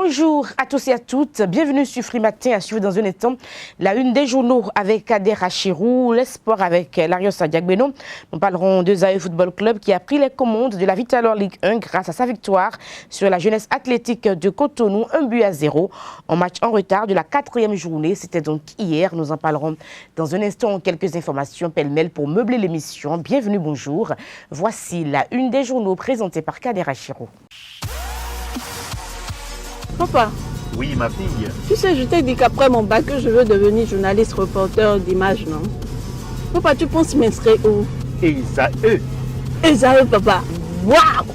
Bonjour à tous et à toutes, bienvenue sur Free Matin, à suivre dans un instant la une des journaux avec Kader Achirou, l'espoir avec Larios Diagbeno. Nous parlerons de Zaï Football Club qui a pris les commandes de la Vitalor Ligue 1 grâce à sa victoire sur la jeunesse athlétique de Cotonou, 1-0 en match en retard de la 4e journée. C'était donc hier, nous en parlerons dans un instant, quelques informations pêle-mêle pour meubler l'émission. Bienvenue, bonjour. Voici la une des journaux présentée par Kader Achirou. Papa. Oui, ma fille. Tu sais, je t'ai dit qu'après mon bac, je veux devenir journaliste reporter d'images, non? Papa, tu penses m'inscrire où? Esaü. Esaü, papa. Waouh!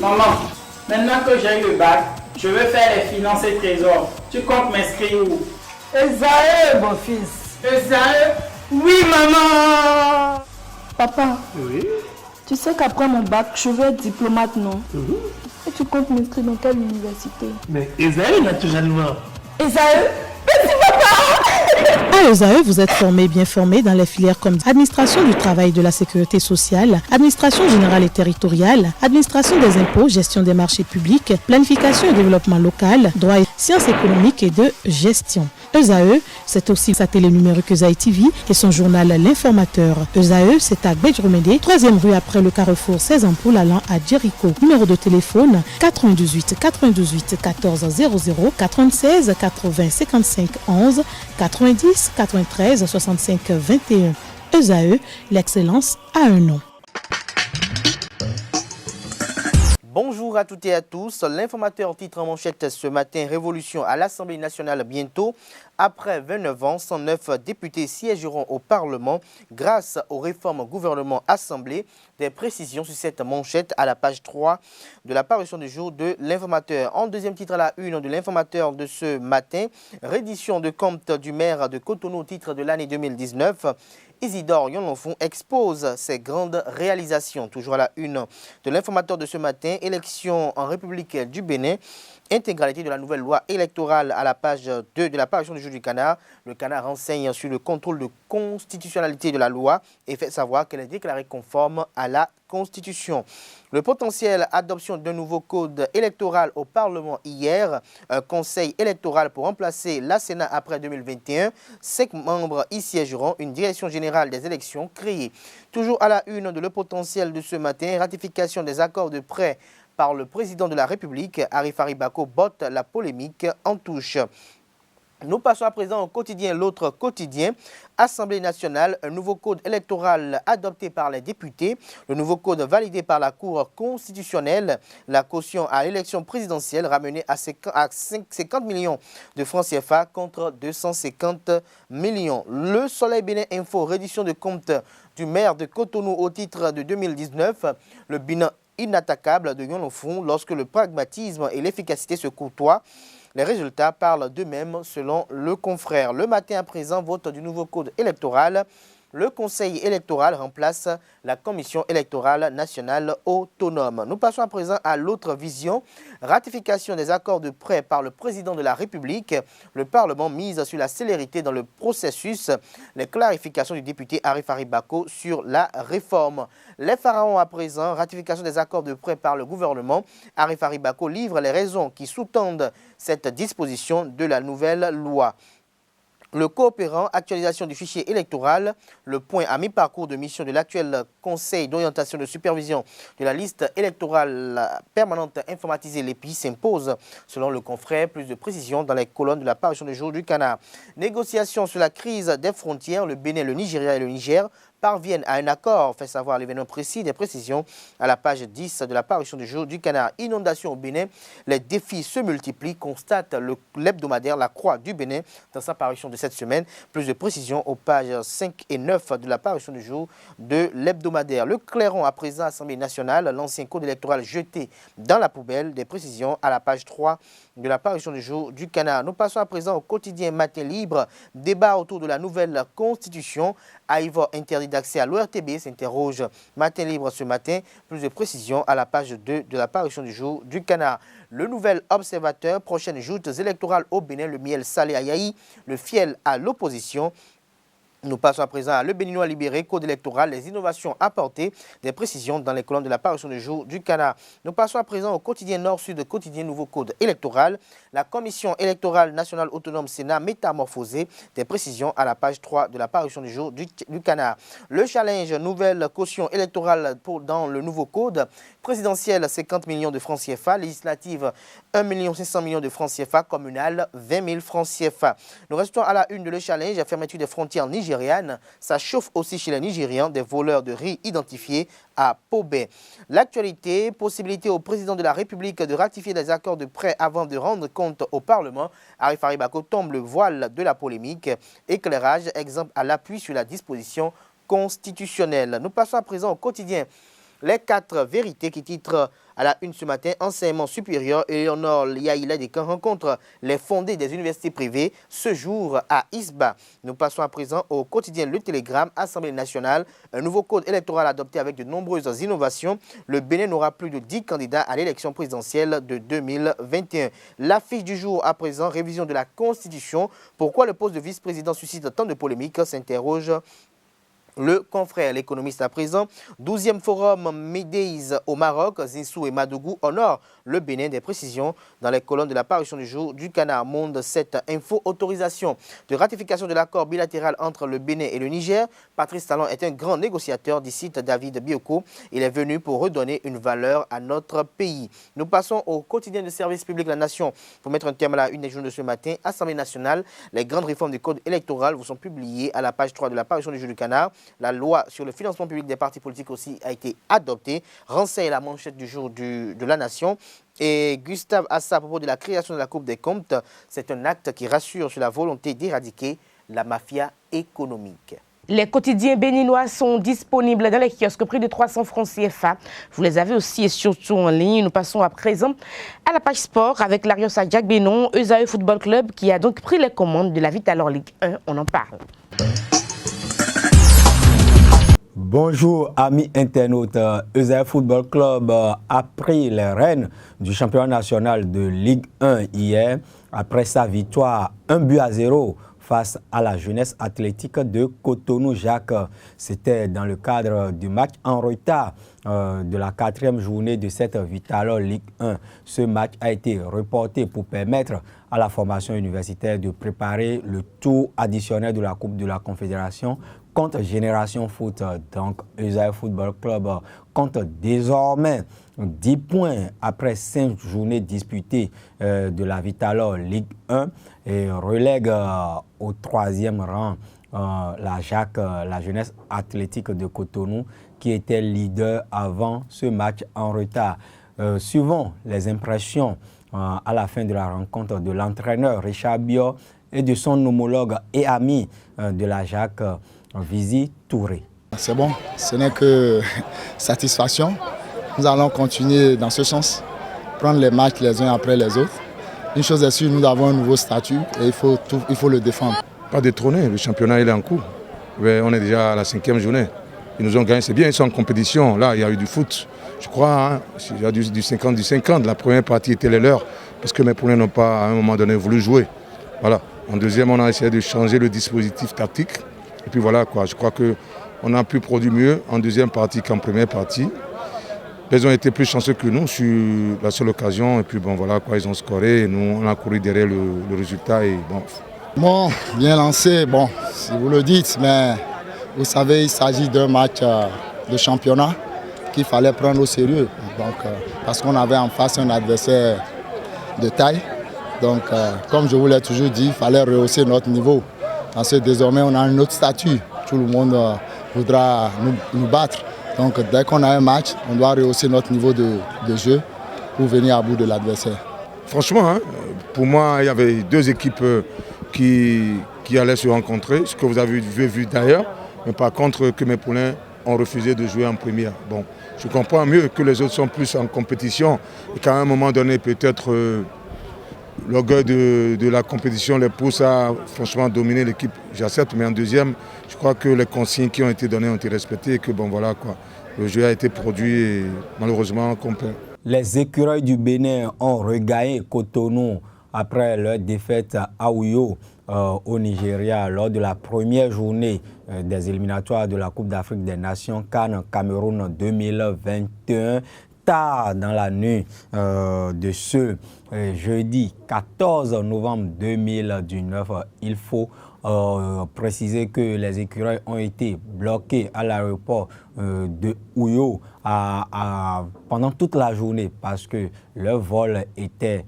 Maman, maintenant que j'ai eu le bac, je veux faire les finances et trésors. Tu comptes m'inscrire où? Esaü, mon fils. Esaü? Oui, maman! Papa, Oui. tu sais qu'après mon bac, je veux être diplomate, non? Et tu comptes m'inscrire dans quelle université? Mais Esaü, naturellement. Esaü? À ESAE, vous êtes bien formé dans les filières comme administration du travail et de la sécurité sociale, administration générale et territoriale, administration des impôts, gestion des marchés publics, planification et développement local, droit et sciences économiques et de gestion. ESAE, c'est aussi sa télé numérique ESAE TV et son journal L'Informateur. ESAE, c'est à Bedjromede, 3e rue après le carrefour 16 ampoules allant à Jericho. Numéro de téléphone 98 98 14 00 96 80 55 11 90 93 65 21. ESAE, l'excellence a un nom. Bonjour à toutes et à tous. L'informateur titre en manchette ce matin: révolution à l'Assemblée nationale bientôt. Après 29 ans, 109 députés siégeront au Parlement grâce aux réformes gouvernement assemblée. Des précisions sur cette manchette à la page 3 de la parution du jour de l'informateur. En deuxième titre à la une de l'informateur de ce matin, reddition de compte du maire de Cotonou au titre de l'année 2019. Isidore Yonlonfon expose ses grandes réalisations. Toujours à la une de l'informateur de ce matin, élection en République du Bénin. Intégralité de la nouvelle loi électorale à la page 2 de la parution du jour du Canard. Le Canard renseigne sur le contrôle de constitutionnalité de la loi et fait savoir qu'elle est déclarée conforme à la Constitution. Le potentiel adoption d'un nouveau code électoral au Parlement hier. Un conseil électoral pour remplacer la Sénat après 2021. 5 membres y siégeront. Une direction générale des élections créée. Toujours à la une de le potentiel de ce matin, ratification des accords de prêt par le président de la République. Arifari Bako botte la polémique en touche. Nous passons à présent au quotidien L'Autre Quotidien. Assemblée nationale, un nouveau code électoral adopté par les députés. Le nouveau code validé par la Cour constitutionnelle. La caution à l'élection présidentielle ramenée à 50 millions de francs CFA contre 250 millions. Le Soleil Bénin Info, reddition de compte du maire de Cotonou au titre de 2019. Le bilan inattaquable de Yonlonfon lorsque le pragmatisme et l'efficacité se côtoient. Les résultats parlent d'eux-mêmes selon le confrère. Le matin à présent, vote du nouveau code électoral. Le Conseil électoral remplace la Commission électorale nationale autonome. Nous passons à présent à l'autre vision. Ratification des accords de prêt par le président de la République. Le Parlement mise sur la célérité dans le processus. Les clarifications du député Arifari Bako sur la réforme. Les pharaons à présent. Ratification des accords de prêt par le gouvernement. Arifari Bako livre les raisons qui sous-tendent cette disposition de la nouvelle loi. Le coopérant, actualisation du fichier électoral, le point à mi-parcours de mission de l'actuel Conseil d'orientation de supervision de la liste électorale permanente informatisée, l'EPI, s'impose. Selon le confrère, plus de précisions dans les colonnes de la parution du jour du Canard. Négociation sur la crise des frontières, le Bénin, le Nigeria et le Niger parviennent à un accord, fait savoir l'événement précis des précisions à la page 10 de la parution du jour du Canard. Inondation au Bénin, les défis se multiplient, constate l'hebdomadaire La Croix du Bénin dans sa parution de cette semaine. Plus de précisions aux pages 5 et 9 de la parution du jour de l'hebdomadaire. Le Clairon à présent, Assemblée nationale, l'ancien code électoral jeté dans la poubelle. Des précisions à la page 3 de la parution du jour du Canard. Nous passons à présent au quotidien Matin Libre. Débat autour de la nouvelle constitution. Aïvo interdit d'accès à l'ORTB, s'interroge Matin Libre ce matin. Plus de précisions à la page 2 de la parution du jour du Canard. Le Nouvel Observateur, prochaines joutes électorales au Bénin, le miel salé à Yaï, le fiel à l'opposition. Nous passons à présent à Le Béninois libéré, code électoral, les innovations apportées, des précisions dans les colonnes de la parution du jour du Canard. Nous passons à présent au quotidien Nord-Sud, quotidien nouveau code électoral. La Commission électorale nationale autonome Sénat métamorphosée, des précisions à la page 3 de la parution du jour du Canard. Le challenge, nouvelle caution électorale dans le nouveau code. Présidentielle, 50 millions de francs CFA. Législative, 1 500 000 000 de francs CFA. Communale, 20 000 francs CFA. Nous restons à la une de Le Challenge, la fermeture des frontières nigériennes. Ça chauffe aussi chez les Nigérians, des voleurs de riz identifiés à Pobé. L'actualité, possibilité au président de la République de ratifier des accords de prêt avant de rendre compte au Parlement. Arif Haribako tombe le voile de la polémique. Éclairage, exemple à l'appui sur la disposition constitutionnelle. Nous passons à présent au quotidien. Les 4 vérités qui titrent à la une ce matin, enseignement supérieur, Éléonore Yaïla Descamps rencontre les fondés des universités privées ce jour à Isba. Nous passons à présent au quotidien Le Télégramme, Assemblée nationale, un nouveau code électoral adopté avec de nombreuses innovations. Le Bénin n'aura plus de 10 candidats à l'élection présidentielle de 2021. L'affiche du jour à présent, révision de la Constitution. Pourquoi le poste de vice-président suscite tant de polémiques, s'interroge le confrère, l'économiste à présent. 12e forum Médéis au Maroc, Zinsou et Madougou honorent le Bénin, des précisions dans les colonnes de la parution du jour du Canard. Monde 7 Info, autorisation de ratification de l'accord bilatéral entre le Bénin et le Niger. Patrice Talon est un grand négociateur, dit cite David Bioko. Il est venu pour redonner une valeur à notre pays. Nous passons au quotidien de service public La Nation pour mettre un terme à la une des journaux de ce matin. Assemblée nationale, les grandes réformes du code électoral vous sont publiées à la page 3 de la parution du jour du Canard. La loi sur le financement public des partis politiques aussi a été adoptée. Renseigne la manchette du jour de La Nation. Et Gustave Assa, à propos de la création de la Coupe des comptes, c'est un acte qui rassure sur la volonté d'éradiquer la mafia économique. Les quotidiens béninois sont disponibles dans les kiosques au prix de 300 francs CFA. Vous les avez aussi et surtout en ligne. Nous passons à présent à la page sport avec l'Ariosa Diagbénon, ESAE Football Club qui a donc pris les commandes de la Vitalor Ligue 1. On en parle. Bonjour amis internautes, ESAE Football Club a pris les rênes du championnat national de Ligue 1 hier après sa victoire 1-0 face à la jeunesse athlétique de Cotonou-Jacques. C'était dans le cadre du match en retard de la 4e journée de cette Vitalor Ligue 1. Ce match a été reporté pour permettre à la formation universitaire de préparer le tour additionnel de la Coupe de la Confédération contre Génération Foot. Donc, ESAE Football Club compte désormais 10 points après 5 journées disputées de la Vitalor Ligue 1 et relègue au 3e rang la jeunesse athlétique de Cotonou qui était leader avant ce match en retard. Suivons les impressions à la fin de la rencontre de l'entraîneur Richard Biot et de son homologue et ami de la Jacques, Vizi Touré. C'est bon, ce n'est que satisfaction. Nous allons continuer dans ce sens, prendre les matchs les uns après les autres. Une chose est sûre, nous avons un nouveau statut et il faut le défendre. Pas détrôné, le championnat il est en cours. On est déjà à la 5e journée. Ils nous ont gagné, c'est bien, ils sont en compétition. Là, il y a eu du foot, je crois, il y a du 50-50. La première partie était les leurs, parce que mes poulains n'ont pas, à un moment donné, voulu jouer. Voilà. En deuxième, on a essayé de changer le dispositif tactique. Et puis voilà, quoi. Je crois qu'on a pu produire mieux en deuxième partie qu'en première partie. Ils ont été plus chanceux que nous sur la seule occasion. Et puis bon, voilà, quoi, ils ont scoré. Et nous, on a couru derrière le résultat. Et bon. Bon, bien lancé, bon, si vous le dites, mais vous savez, il s'agit d'un match de championnat qu'il fallait prendre au sérieux. Donc, parce qu'on avait en face un adversaire de taille. Donc, comme je vous l'ai toujours dit, il fallait rehausser notre niveau. Parce que désormais, on a un autre statut. Tout le monde voudra nous battre. Donc, dès qu'on a un match, on doit rehausser notre niveau de jeu pour venir à bout de l'adversaire. Franchement, hein, pour moi, il y avait deux équipes qui allaient se rencontrer, ce que vous avez vu d'ailleurs. Mais par contre, que mes poulains ont refusé de jouer en première. Bon, je comprends mieux que les autres sont plus en compétition et qu'à un moment donné, peut-être l'orgueil de la compétition les pousse à franchement dominer l'équipe. J'accepte, mais en deuxième, je crois que les consignes qui ont été données ont été respectées et que bon voilà quoi, le jeu a été produit et malheureusement complet. Les écureuils du Bénin ont regagné Cotonou après leur défaite à Ouyo au Nigeria lors de la première journée des éliminatoires de la Coupe d'Afrique des Nations CAN Cameroun 2021. Tard dans la nuit de ce jeudi 14 novembre 2019, il faut préciser que les écureuils ont été bloqués à l'aéroport de Uyo pendant toute la journée parce que leur vol était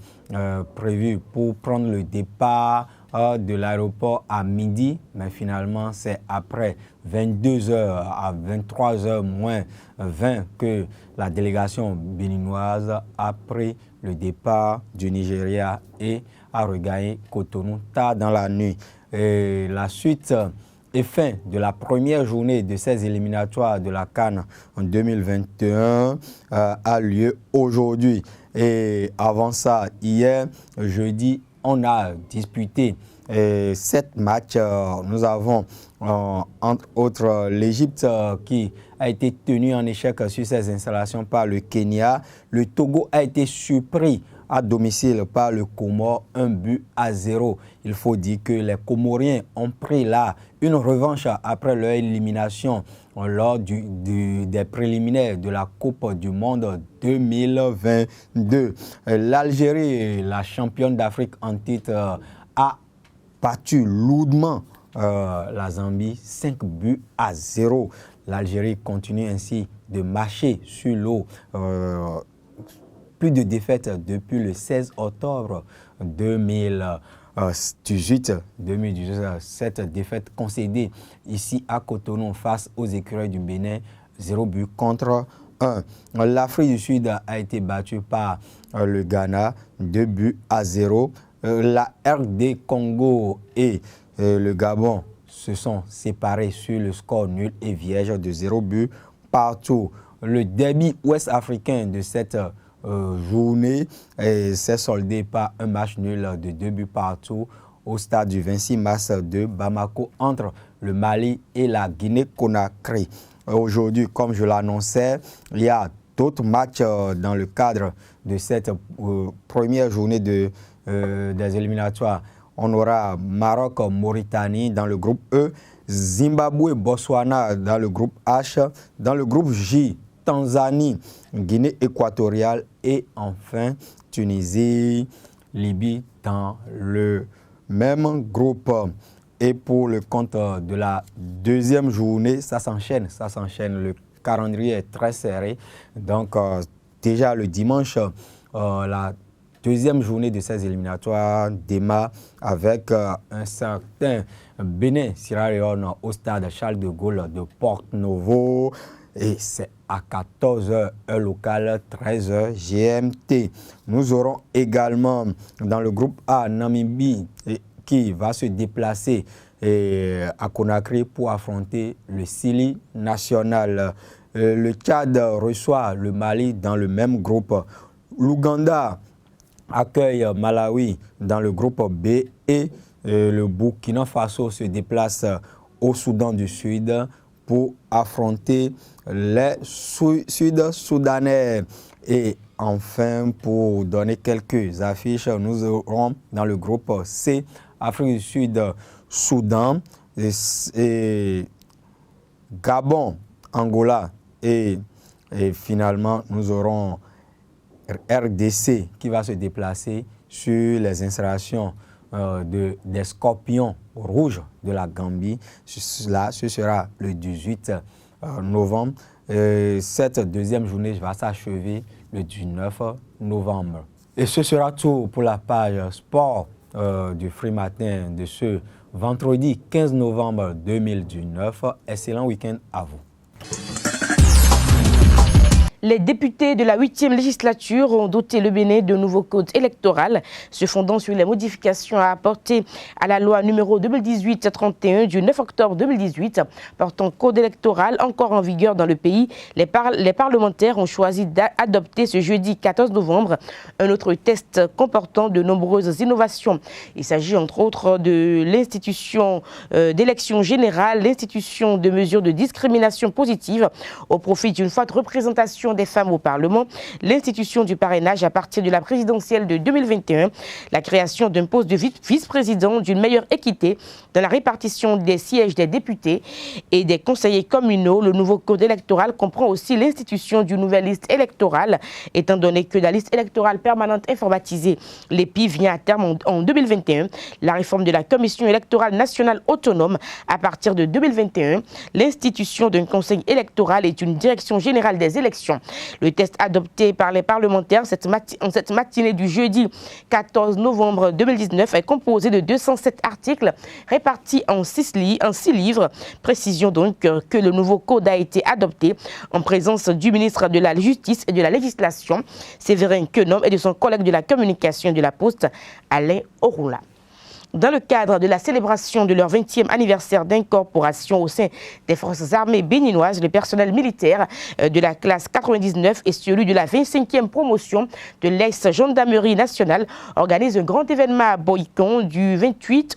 prévu pour prendre le départ de l'aéroport à midi, mais finalement c'est après 22h à 23h moins 20 que la délégation béninoise a pris le départ du Nigeria et a regagné Cotonou tard dans la nuit. Et la suite et fin de la première journée de ces éliminatoires de la CAN en 2021 a lieu aujourd'hui. Et avant ça, hier, jeudi, on a disputé 7 matchs. Nous avons, entre autres, l'Égypte qui a été tenue en échec sur ses installations par le Kenya. Le Togo a été surpris à domicile par le Comore, 1-0. Il faut dire que les Comoriens ont pris là une revanche après leur élimination lors des préliminaires de la Coupe du Monde 2022. L'Algérie, la championne d'Afrique en titre, a battu lourdement la Zambie 5-0. L'Algérie continue ainsi de marcher sur l'eau. Plus de défaites depuis le 16 octobre 2018. Cette défaite concédée ici à Cotonou face aux écureuils du Bénin, 0-1. L'Afrique du Sud a été battue par le Ghana, 2-0. La RD Congo et le Gabon se sont séparés sur le score nul et vierge de 0 partout. Le derby ouest-africain de cette journée s'est soldé par un match nul de 2 partout au stade du 26 mars de Bamako entre le Mali et la Guinée-Conakry. Aujourd'hui, comme je l'annonçais, il y a d'autres matchs dans le cadre de cette première journée des éliminatoires. On aura Maroc-Mauritanie dans le groupe E, Zimbabwe-Botswana dans le groupe H, dans le groupe J, Tanzanie, Guinée équatoriale et enfin Tunisie, Libye dans le même groupe. Et pour le compte de la deuxième journée, ça s'enchaîne. Le calendrier est très serré. Donc déjà le dimanche, la deuxième journée de ces éliminatoires démarre avec un certain Bénin-Sierra Leone au stade Charles de Gaulle de Porto-Novo. Et c'est à 14h heure locale, 13h GMT. Nous aurons également dans le groupe A Namibie qui va se déplacer à Conakry pour affronter le Sili national. Le Tchad reçoit le Mali dans le même groupe. L'Ouganda accueille Malawi dans le groupe B et le Burkina Faso se déplace au Soudan du Sud pour affronter les Sud-Soudanais. Et enfin, pour donner quelques affiches, nous aurons dans le groupe C, Afrique du Sud, Soudan, et Gabon, Angola et finalement nous aurons RDC qui va se déplacer sur les installations des Scorpions rouges de la Gambie. Là, ce sera le 18 novembre. Cette deuxième journée va s'achever le 19 novembre. Et ce sera tout pour la page sport du Free Matin de ce vendredi 15 novembre 2019. Excellent week-end à vous. Les députés de la 8e législature ont doté le Bénin de nouveaux codes électoraux se fondant sur les modifications apportées à la loi numéro 2018-31 du 9 octobre 2018 portant code électoral encore en vigueur dans le pays. Les parlementaires ont choisi d'adopter ce jeudi 14 novembre un autre test comportant de nombreuses innovations. Il s'agit entre autres de l'institution d'élection générale, l'institution de mesures de discrimination positive au profit d'une forte représentation participation des femmes au Parlement, l'institution du parrainage à partir de la présidentielle de 2021, la création d'un poste de vice-président, d'une meilleure équité dans la répartition des sièges des députés et des conseillers communaux. Le nouveau code électoral comprend aussi l'institution d'une nouvelle liste électorale, étant donné que la liste électorale permanente informatisée, l'EPI, vient à terme en 2021. La réforme de la Commission électorale nationale autonome à partir de 2021, l'institution d'un conseil électoral et d'une direction générale des élections. Le texte adopté par les parlementaires en cette matinée du jeudi 14 novembre 2019 est composé de 207 articles répartis en 6 livres. Précision donc que le nouveau code a été adopté en présence du ministre de la Justice et de la Législation, Séverin Quenom, et de son collègue de la communication et de la Poste, Alain Orula. Dans le cadre de la célébration de leur 20e anniversaire d'incorporation au sein des forces armées béninoises, le personnel militaire de la classe 99 et celui de la 25e promotion de l'ex-gendarmerie nationale organise un grand événement à Boïcon du 28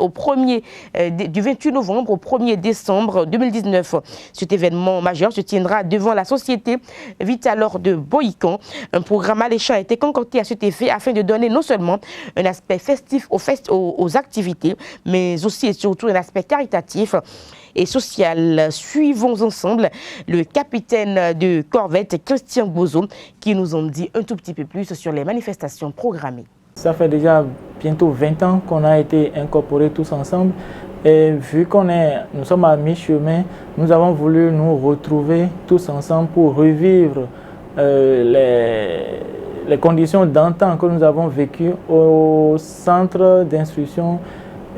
novembre au 1er décembre 2019. Cet événement majeur se tiendra devant la société Vitalor de Boïcon. Un programme alléchant a été concocté à cet effet afin de donner non seulement un aspect festif aux activités, mais aussi et surtout un aspect caritatif et social. Suivons ensemble le capitaine de corvette Christian Bozo qui nous en dit un tout petit peu plus sur les manifestations programmées. Ça fait déjà bientôt 20 ans qu'on a été incorporés tous ensemble et vu nous sommes à mi-chemin, nous avons voulu nous retrouver tous ensemble pour revivre les conditions d'antan que nous avons vécues au centre d'instruction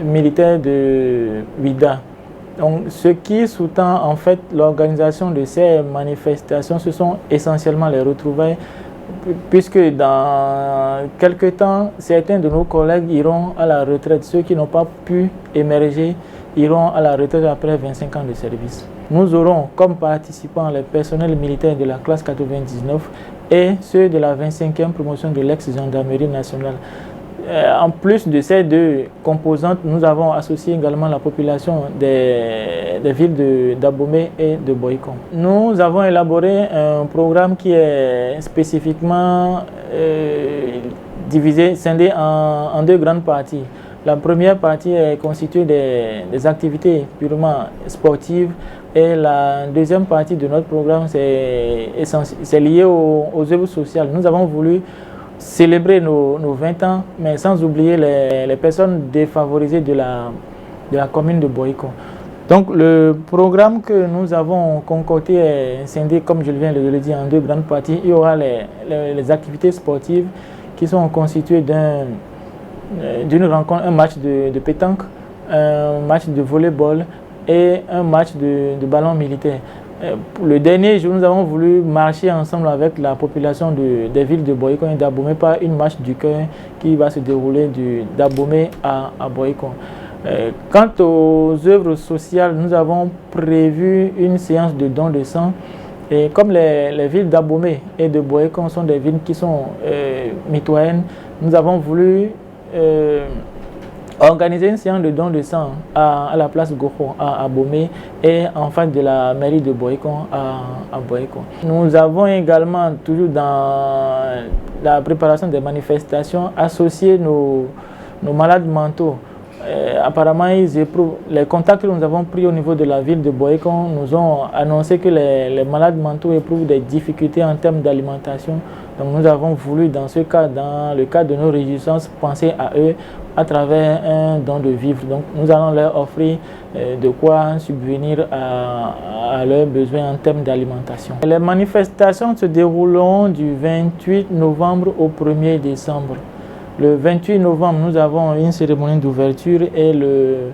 militaire de Ouida. Donc, ce qui sous-tend en fait l'organisation de ces manifestations, ce sont essentiellement les retrouvailles, puisque dans quelques temps, certains de nos collègues iront à la retraite. Ceux qui n'ont pas pu émerger iront à la retraite après 25 ans de service. Nous aurons comme participants les personnels militaires de la classe 99 et ceux de la 25e promotion de l'ex-gendarmerie nationale. En plus de ces deux composantes, nous avons associé également la population des villes d'Abomey et de Boïcon. Nous avons élaboré un programme qui est spécifiquement scindé en deux grandes parties. La première partie est constituée des activités purement sportives et la deuxième partie de notre programme, c'est lié aux œuvres sociales. Nous avons voulu célébrer nos 20 ans, mais sans oublier les personnes défavorisées de la commune de Boïcon. Donc le programme que nous avons concocté est scindé, comme je viens de le dire, en deux grandes parties. Il y aura les activités sportives qui sont constituées d'une rencontre, un match de pétanque, un match de volleyball et un match de ballon militaire. Le dernier jour, nous avons voulu marcher ensemble avec la population des villes de Boïcon et d'Abomey par une marche du cœur qui va se dérouler d'Abomey à Boïcon. Quant aux œuvres sociales, nous avons prévu une séance de don de sang. Et comme les villes d'Abomey et de Boïcon sont des villes qui sont mitoyennes, nous avons voulu organiser une séance de don de sang à la place Goho à Abomey et en face de la mairie de Boïcon à Boïcon. Nous avons également, toujours dans la préparation des manifestations, associé nos malades mentaux. Apparemment, les contacts que nous avons pris au niveau de la ville de Boïcon nous ont annoncé que les malades mentaux éprouvent des difficultés en termes d'alimentation. Donc nous avons voulu, dans le cadre de nos réjouissances, penser à eux à travers un don de vivres. Donc nous allons leur offrir de quoi subvenir à leurs besoins en termes d'alimentation. Les manifestations se dérouleront du 28 novembre au 1er décembre. Le 28 novembre, nous avons une cérémonie d'ouverture et le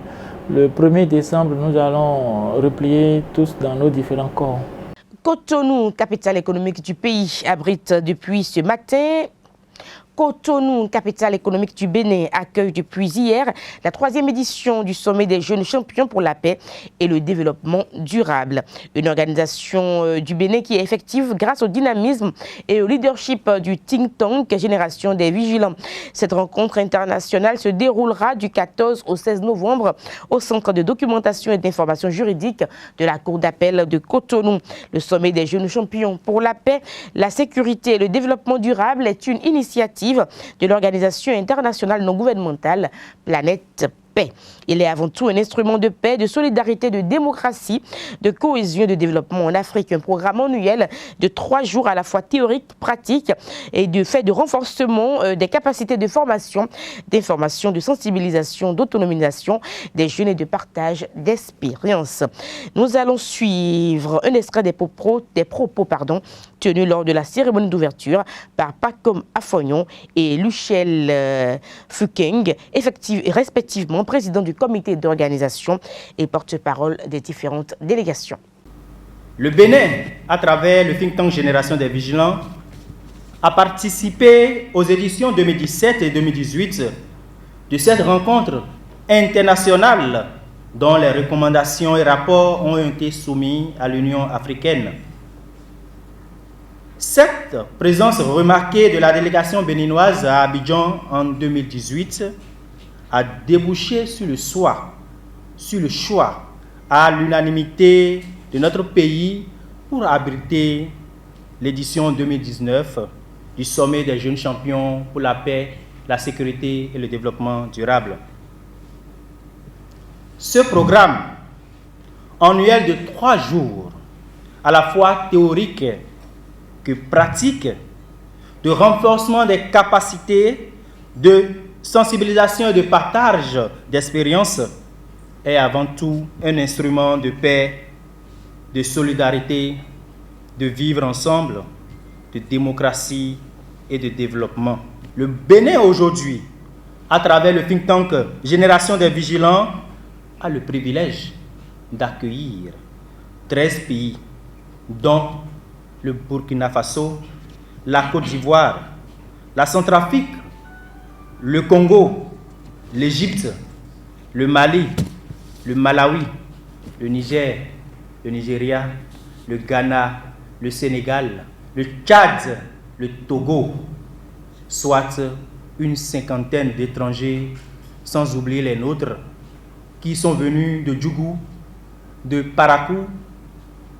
1er décembre, nous allons replier tous dans nos différents corps. Cotonou, capitale économique du pays, abrite depuis ce matin Cotonou, capitale économique du Bénin, accueille depuis hier la 3e édition du sommet des jeunes champions pour la paix et le développement durable. Une organisation du Bénin qui est effective grâce au dynamisme et au leadership du think tank Génération des Vigilants. Cette rencontre internationale se déroulera du 14 au 16 novembre au Centre de documentation et d'information juridique de la Cour d'appel de Cotonou. Le sommet des jeunes champions pour la paix, la sécurité et le développement durable est une initiative de l'organisation internationale non gouvernementale Planète Paix. Il est avant tout un instrument de paix, de solidarité, de démocratie, de cohésion et de développement en Afrique. Un programme annuel de 3 jours à la fois théorique, pratique et de fait de renforcement des capacités de formation, d'information, de sensibilisation, d'autonomisation des jeunes et de partage d'expériences. Nous allons suivre un extrait des propos tenus lors de la cérémonie d'ouverture par Pacom Afognon et Luchel Fukeng, respectivement président du comité d'organisation et porte-parole des différentes délégations. Le Bénin, à travers le think tank Génération des Vigilants, a participé aux éditions 2017 et 2018 de cette rencontre internationale dont les recommandations et rapports ont été soumis à l'Union africaine. Cette présence remarquée de la délégation béninoise à Abidjan en 2018 a débouché sur le choix à l'unanimité de notre pays pour abriter l'édition 2019 du sommet des jeunes champions pour la paix, la sécurité et le développement durable. Ce programme annuel de 3 jours, à la fois théorique que pratique, de renforcement des capacités, de sensibilisation et de partage d'expériences, est avant tout un instrument de paix, de solidarité, de vivre ensemble, de démocratie et de développement. Le Bénin aujourd'hui, à travers le think tank Génération des Vigilants, a le privilège d'accueillir 13 pays, dont le Burkina Faso, la Côte d'Ivoire, la Centrafrique, le Congo, l'Égypte, le Mali, le Malawi, le Niger, le Nigeria, le Ghana, le Sénégal, le Tchad, le Togo, soit une 50aine d'étrangers, sans oublier les nôtres, qui sont venus de Djougou, de Parakou,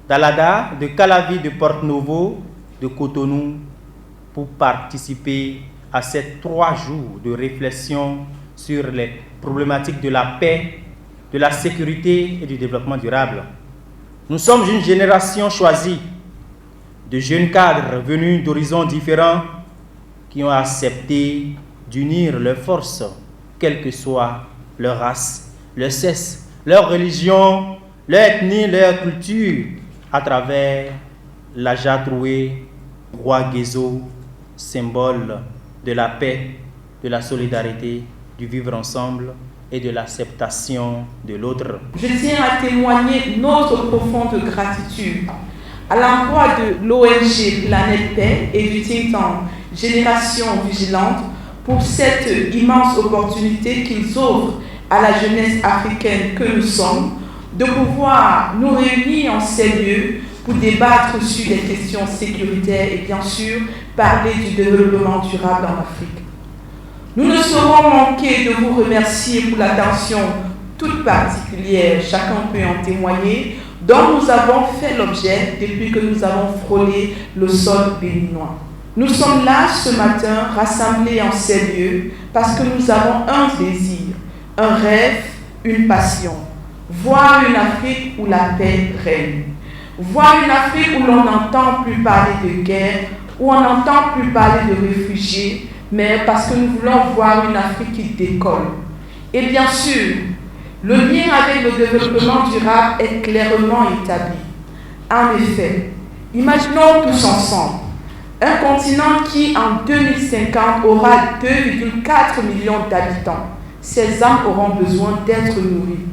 d'Alada, de Calavi, de Porto-Novo, de Cotonou, pour participer à ces 3 jours de réflexion sur les problématiques de la paix, de la sécurité et du développement durable. Nous sommes une génération choisie de jeunes cadres venus d'horizons différents qui ont accepté d'unir leurs forces, quelle que soit leur race, leur sexe, leur religion, leur ethnie, leur culture, à travers la Jadroué, roi Guézo, symbole de la paix, de la solidarité, du vivre ensemble et de l'acceptation de l'autre. Je tiens à témoigner notre profonde gratitude à l'endroit de l'ONG Planète Paix et du think tank Génération Vigilante pour cette immense opportunité qu'ils offrent à la jeunesse africaine que nous sommes de pouvoir nous réunir en ces lieux pour débattre sur des questions sécuritaires et bien sûr parler du développement durable en Afrique. Nous ne saurons manquer de vous remercier pour l'attention toute particulière, chacun peut en témoigner, dont nous avons fait l'objet depuis que nous avons frôlé le sol béninois. Nous sommes là ce matin, rassemblés en ces lieux, parce que nous avons un désir, un rêve, une passion. Voir une Afrique où la paix règne. Voir une Afrique où l'on n'entend plus parler de guerre, où on n'entend plus parler de réfugiés, mais parce que nous voulons voir une Afrique qui décolle. Et bien sûr, le lien avec le développement durable est clairement établi. En effet, imaginons tous ensemble un continent qui, en 2050, aura 2,4 millions d'habitants. Ces âmes auront besoin d'être nourries.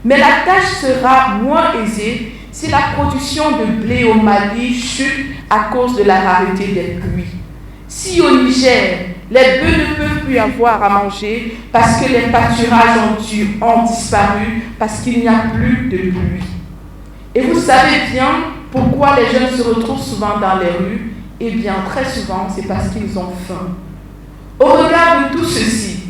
Mais la tâche sera moins aisée si la production de blé au Mali chute à cause de la rareté des pluies. Si au Niger, Les bœufs ne peuvent plus avoir à manger parce que les pâturages ont disparu, parce qu'il n'y a plus de pluie. Et vous savez bien pourquoi les jeunes se retrouvent souvent dans les rues? Eh bien, très souvent, c'est parce qu'ils ont faim. Au regard de tout ceci,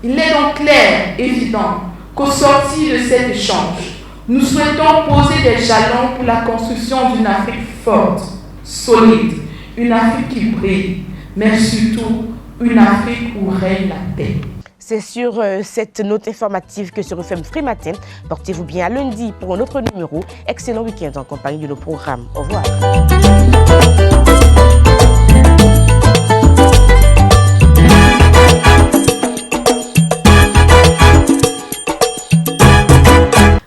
il est donc clair, évident, qu'au sortir de cet échange, nous souhaitons poser des jalons pour la construction d'une Afrique forte, solide, une Afrique qui brille, mais surtout une Afrique où règne la paix. C'est sur cette note informative que se referme Free Matin. Portez-vous bien à lundi pour un autre numéro. Excellent week-end en compagnie de nos programmes. Au revoir.